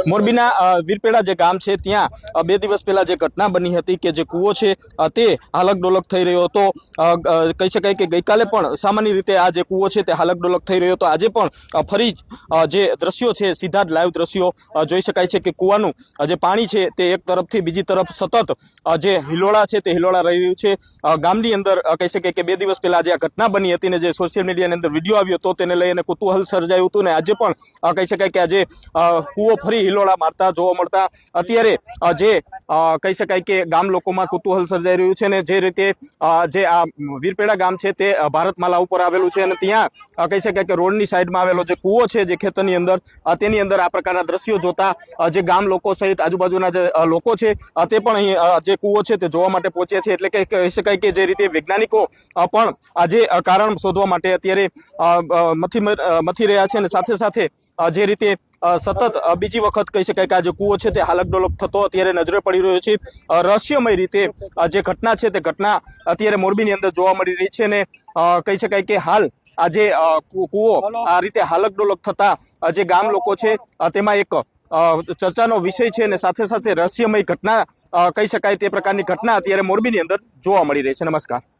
મોરબીના વીરપેડા જે ગામ છે ત્યાં 2 દિવસ પહેલા જે ઘટના બની હતી કે જે કૂવો છે તે હાલક ડોલક થઈ રહ્યો હતો। કહી શકાય કે ગઈકાલે પણ સામાન્ય રીતે આ જે કૂવો છે તે હાલક ડોલક થઈ રહ્યો હતો। આજે પણ ફરી જે દ્રશ્યો છે સીધા જ લાઈવ દ્રશ્યો જોઈ શકાય છે કે કૂવાનું જે પાણી છે તે એક તરફથી બીજી તરફ સતત જે હિલોળા છે તે હિલોળા રહી રહ્યું છે। ગામની અંદર કહી શકાય કે 2 દિવસ પહેલા જે આ ઘટના બની હતી ને જે સોશિયલ મીડિયાની અંદર વિડીયો આવ્યો હતો તેને લઈને કુતૂહલ સર્જાયું હતું ને આજે પણ કહી શકાય કે આજે કૂવો ફરી હિલોળા મારતા જોવા મળતા અત્યારે જે કહી શકાય કે ગામ લોકોમાં કુતૂહલ સર્જાઈ રહ્યું છે ને જે રીતે જે આ વીરપેડા ગામ છે તે ભારતમાલા ઉપર આવેલું છે અને ત્યાં કહી શકાય કે રોડની સાઈડમાં આવેલો જે કૂવો છે જે ખેતરની અંદર તેની અંદર આ પ્રકારના દ્રશ્યો જોતા જે ગામ લોકો સહિત આજુબાજુના જે લોકો છે તે પણ અહીં જે કૂવો છે તે જોવા માટે પહોંચ્યા છે। એટલે કે કહી શકાય કે જે રીતે વૈજ્ઞાનિકો પણ આજે કારણ શોધવા માટે અત્યારે મથી રહ્યા છે અને સાથે સાથે જે રીતે સતત બીજી વખત કહી શકાય કે આ જે કૂવો છે તે હાલક ડોલક થતો અત્યારે નજરે પડી રહ્યો છે। રહસ્યમય રીતે જે ઘટના છે તે ઘટના અત્યારે મોરબીની અંદર જોવા મળી રહી છે અને કહી શકાય કે હાલ આ જે કૂવો આ રીતે હાલક ડોલક થતા જે ગામ લોકો છે તેમાં એક ચર્ચાનો વિષય છે અને સાથે સાથે રહસ્યમય ઘટના કહી શકાય તે પ્રકારની ઘટના અત્યારે મોરબીની અંદર જોવા મળી રહી છે। નમસ્કાર।